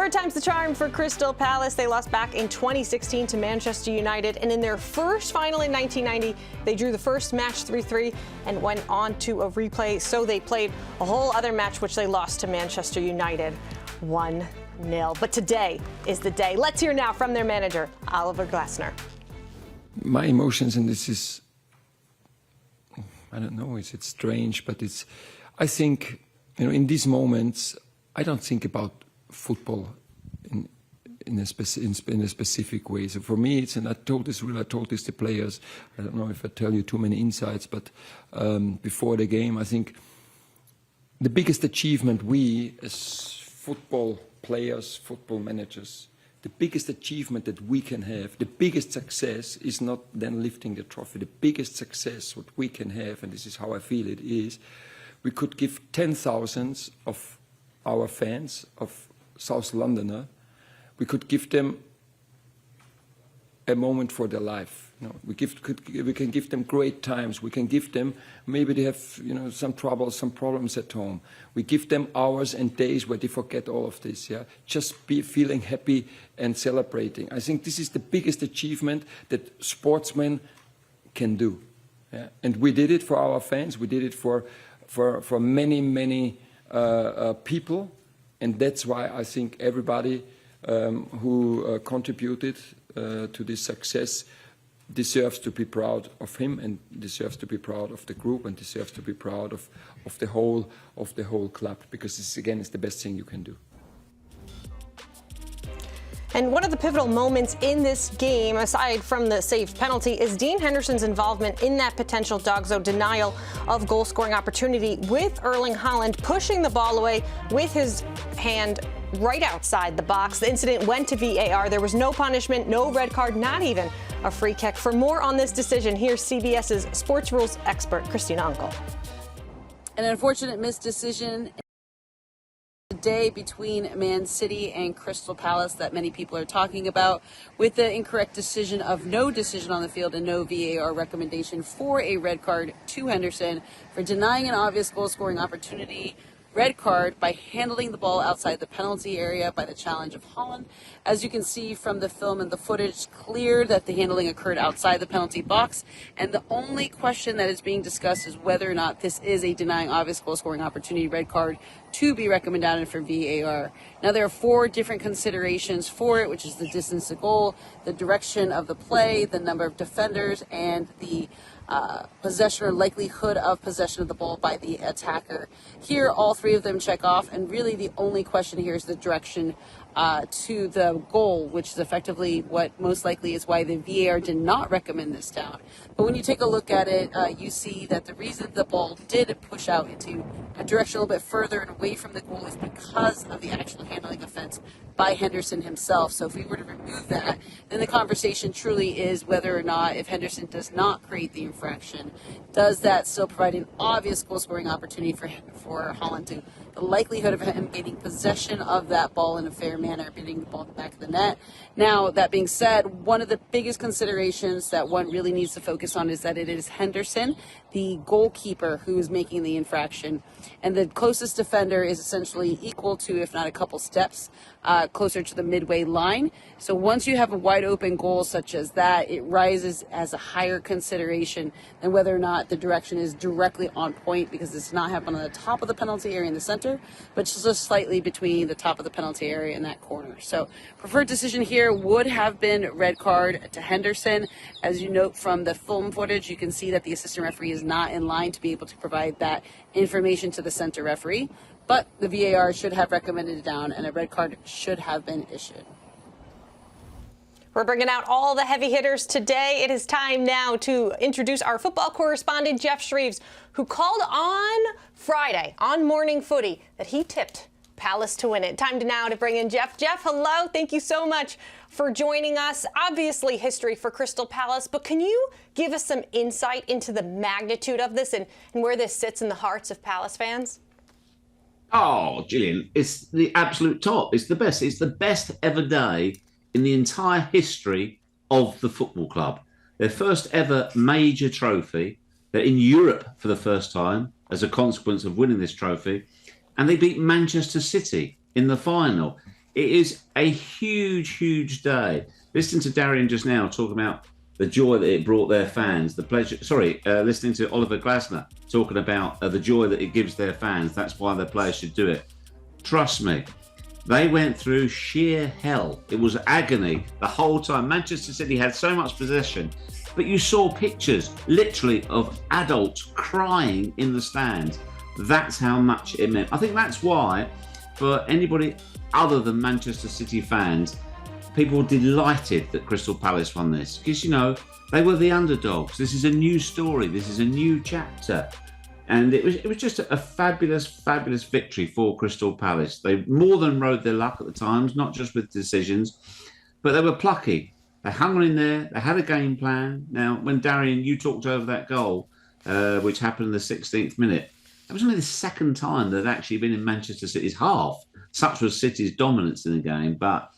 Third time's the charm for Crystal Palace. They lost back in 2016 to Manchester United, and in their first final in 1990, they drew the first match 3-3 and went on to a replay. So they played a whole other match, which they lost to Manchester United 1-0. But today is the day. Let's hear now from their manager, Oliver Glasner. My emotions, and this is, I don't know, is it strange, but it's, I think, in these moments, I don't think about football in a specific way. So for me, it's, and I told this to players, I don't know if I tell you too many insights, but before the game, I think the biggest achievement we as football players, football managers, the biggest achievement that we can have, the biggest success is not then lifting the trophy. The biggest success what we can have, and this is how I feel it is, we could give 10,000 of our fans, of South Londoner, we could give them a moment for their life. We can give them great times. We can give them, maybe they have some troubles, some problems at home. We give them hours and days where they forget all of this. Yeah, just be feeling happy and celebrating. I think this is the biggest achievement that sportsmen can do. Yeah? And we did it for our fans. We did it for many people. And that's why I think everybody who contributed to this success deserves to be proud of him, and deserves to be proud of the group, and deserves to be proud of the whole club, because this again is the best thing you can do. And one of the pivotal moments in this game, aside from the saved penalty, is Dean Henderson's involvement in that potential Golazo denial of goal-scoring opportunity with Erling Haaland pushing the ball away with his hand right outside the box. The incident went to VAR. There was no punishment, no red card, not even a free kick. For more on this decision, here's CBS's sports rules expert, Christina Unkel. An unfortunate missed decision day between Man City and Crystal Palace that many people are talking about, with the incorrect decision of no decision on the field and no VAR recommendation for a red card to Henderson for denying an obvious goal-scoring opportunity. Red card by handling the ball outside the penalty area by the challenge of Haaland. As you can see from the film and the footage, clear that the handling occurred outside the penalty box, and the only question that is being discussed is whether or not this is a denying obvious goal-scoring opportunity red card to be recommended for VAR. Now, there are 4 different considerations for it, which is the distance to goal, the direction of the play, the number of defenders, and the possession or likelihood of possession of the ball by the attacker. Here, all 3 of them check off, and really the only question here is the direction to the goal, which is effectively what most likely is why the VAR did not recommend this down. But when you take a look at it, you see that the reason the ball did push out into a direction a little bit further and away from the goal is because of the actual handling offense by Henderson himself. So if we were to remove that, then the conversation truly is whether or not, if Henderson does not create the infraction, does that still provide an obvious goal-scoring opportunity for Haaland to, the likelihood of him getting possession of that ball in a fair manner, getting the ball in the back of the net. Now, that being said, one of the biggest considerations that one really needs to focus on is that it is Henderson, the goalkeeper, who is making the infraction. And the closest defender is essentially equal to, if not a couple steps, closer to the midway line. So once you have a wide open goal such as that, it rises as a higher consideration than whether or not the direction is directly on point, because it's not happening on the top of the penalty area in the center, but just slightly between the top of the penalty area and that corner. So preferred decision here would have been red card to Henderson. As you note from the film footage, you can see that the assistant referee is not in line to be able to provide that information to the center referee. But the VAR should have recommended it down, and a red card should have been issued. We're bringing out all the heavy hitters today. It is time now to introduce our football correspondent, Geoff Shreeves, who called on Friday on Morning Footy that he tipped Palace to win it. Time now to bring in Geoff. Geoff, hello. Thank you so much for joining us. Obviously, history for Crystal Palace, but can you give us some insight into the magnitude of this and where this sits in the hearts of Palace fans? Oh, Jillian, it's the absolute top. It's the best. It's the best ever day in the entire history of the football club. Their first ever major trophy. They're in Europe for the first time as a consequence of winning this trophy. And they beat Manchester City in the final. It is a huge, huge day. Listening to Darian just now talking about the joy that it brought their fans, the pleasure. Listening to Oliver Glasner talking about the joy that it gives their fans. That's why their players should do it. Trust me, they went through sheer hell. It was agony the whole time. Manchester City had so much possession, but you saw pictures literally of adults crying in the stands. That's how much it meant. I think that's why, for anybody other than Manchester City fans, people were delighted that Crystal Palace won this, because, you know, they were the underdogs. This is a new story. This is a new chapter. And it was just a fabulous, fabulous victory for Crystal Palace. They more than rode their luck at the times, not just with decisions, but they were plucky. They hung on in there. They had a game plan. Now, when Darian, you talked over that goal, which happened in the 16th minute, that was only the second time they'd actually been in Manchester City's half. Such was City's dominance in the game. But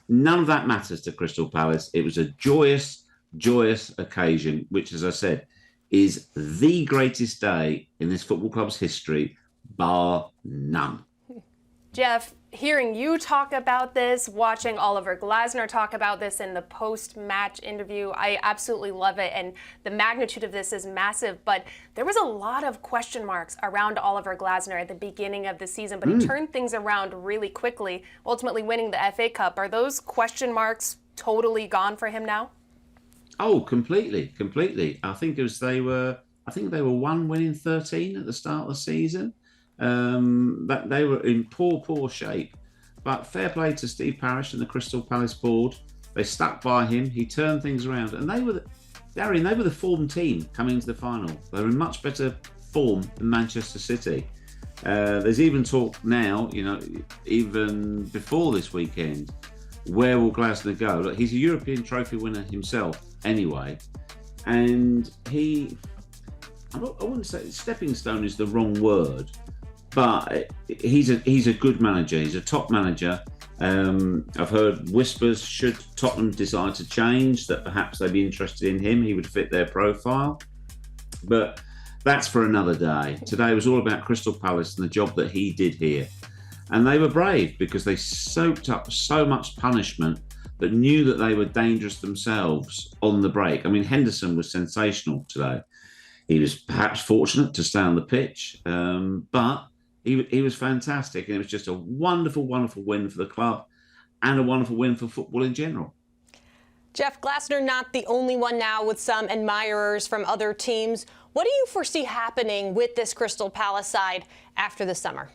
none of that matters to Crystal Palace. It was a joyous, joyous occasion, which, as I said, is the greatest day in this football club's history, bar none. Geoff, hearing you talk about this, watching Oliver Glasner talk about this in the post-match interview, I absolutely love it. And the magnitude of this is massive. But there was a lot of question marks around Oliver Glasner at the beginning of the season, but he turned things around really quickly, ultimately winning the FA Cup. Are those question marks totally gone for him now? Oh, completely. I think they were 1 win in 13 at the start of the season. That they were in poor shape. But fair play to Steve Parish and the Crystal Palace board. They stuck by him. He turned things around, and they were the form team coming into the final. They were in much better form than Manchester City. There's even talk now, you know, even before this weekend, where will Glasner go? Look, he's a European trophy winner himself anyway, and I wouldn't say stepping stone is the wrong word, but he's a good manager. He's a top manager. I've heard whispers, should Tottenham decide to change, that perhaps they'd be interested in him. He would fit their profile, but that's for another day. Today was all about Crystal Palace and the job that he did here. And they were brave because they soaked up so much punishment, but knew that they were dangerous themselves on the break. I mean, Henderson was sensational today. He was perhaps fortunate to stay on the pitch, but he was fantastic. And it was just a wonderful, wonderful win for the club and a wonderful win for football in general. Geoff, Glasner not the only one now with some admirers from other teams. What do you foresee happening with this Crystal Palace side after the summer?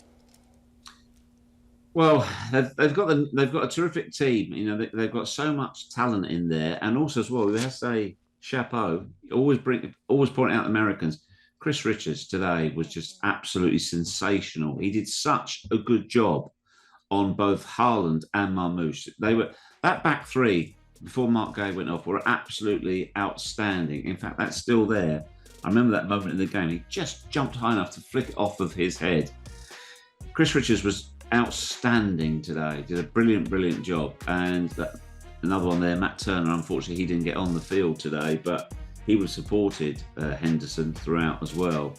Well, they've got a terrific team. You know, they've got so much talent in there, and also as well, we have to say chapeau. Always point out Americans. Chris Richards today was just absolutely sensational. He did such a good job on both Haaland and Marmoush. That back three before Mark Gay went off were absolutely outstanding. In fact, that's still there. I remember that moment in the game. He just jumped high enough to flick it off of his head. Chris Richards was outstanding today. Did a brilliant job. And another one there, Matt Turner. Unfortunately, he didn't get on the field today, but he was supported Henderson throughout as well.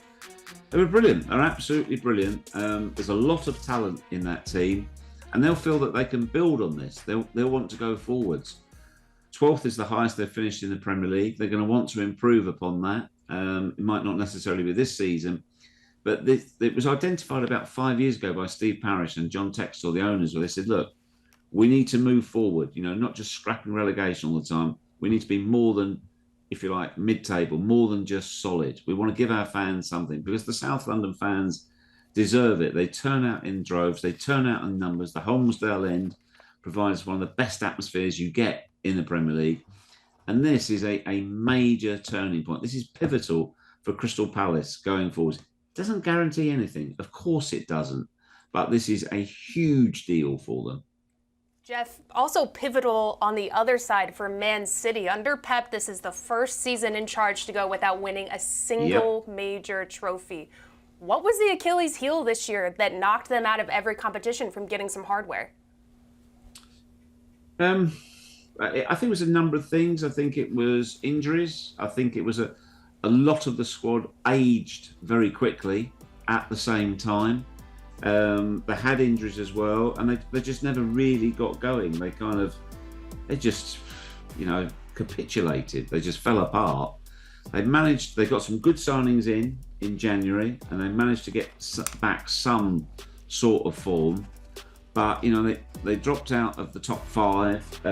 They were brilliant. They're absolutely brilliant. There's a lot of talent in that team, and they'll feel that they can build on this. They'll want to go forwards. 12th is the highest they've finished in the Premier League. They're going to want to improve upon that. It might not necessarily be this season, but it was identified about 5 years ago by Steve Parish and John Textor, the owners, where they said, look, we need to move forward, you know, not just scrapping relegation all the time. We need to be more than, if you like, mid-table, more than just solid. We want to give our fans something, because the South London fans deserve it. They turn out in droves. They turn out in numbers. The Holmesdale end provides one of the best atmospheres you get in the Premier League. And this is a major turning point. This is pivotal for Crystal Palace going forward. Doesn't guarantee anything. Of course it doesn't. But this is a huge deal for them. Geoff, also pivotal on the other side for Man City. Under Pep, this is the first season in charge to go without winning a single major trophy. What was the Achilles heel this year that knocked them out of every competition from getting some hardware? I think it was a number of things. I think it was injuries. I think it was a lot of the squad aged very quickly at the same time. They had injuries as well, and they just never really got going. They just, capitulated. They just fell apart. They got some good signings in January, and they managed to get back some sort of form. But, they dropped out of the top 5.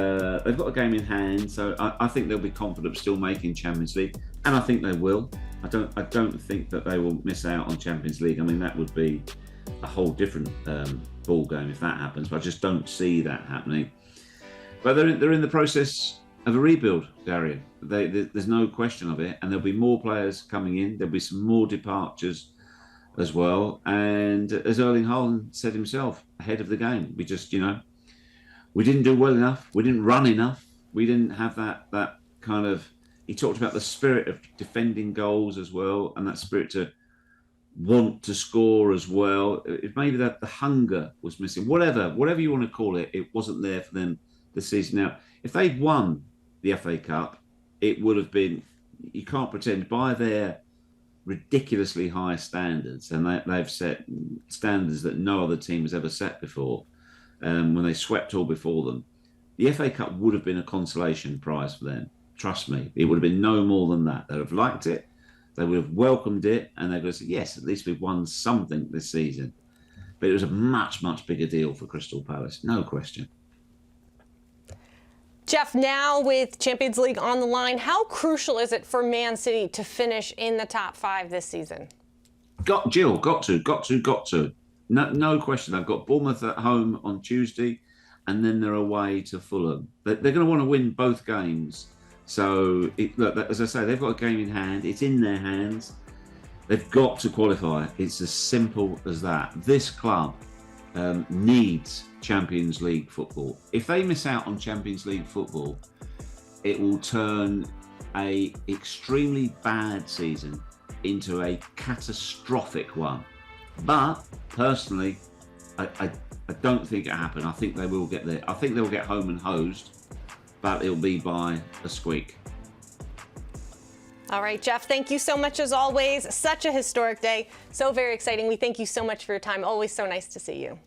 They've got a game in hand, so I think they'll be confident still making Champions League, and I think they will. I don't think that they will miss out on Champions League. I mean, that would be a whole different ball game if that happens, but I just don't see that happening. But they're in the process of a rebuild, Darian. There's no question of it, and there'll be more players coming in. There'll be some more departures as well. And as Erling Haaland said himself, ahead of the game, we just, we didn't do well enough. We didn't run enough. We didn't have that kind of. He talked about the spirit of defending goals as well, and that spirit to want to score as well. It maybe that the hunger was missing. Whatever you want to call it, it wasn't there for them this season. Now, if they'd won the FA Cup, it would have been. You can't pretend by their ridiculously high standards, and they've set standards that no other team has ever set before. When they swept all before them, the FA Cup would have been a consolation prize for them. Trust me, it would have been no more than that. They'd have liked it, they would have welcomed it, and they would have said, yes, at least we've won something this season. But it was a much, much bigger deal for Crystal Palace, no question. Geoff, now with Champions League on the line, how crucial is it for Man City to finish in the top 5 this season? Got to. No question. They've got Bournemouth at home on Tuesday, and then they're away to Fulham. They're going to want to win both games. So, look, as I say, they've got a game in hand. It's in their hands. They've got to qualify. It's as simple as that. This club needs Champions League football. If they miss out on Champions League football, it will turn an extremely bad season into a catastrophic one. But personally, I don't think it'll happen. I think they will get there. I think they'll get home and hosed, but it'll be by a squeak. All right, Geoff, thank you so much as always. Such a historic day. So very exciting. We thank you so much for your time. Always so nice to see you.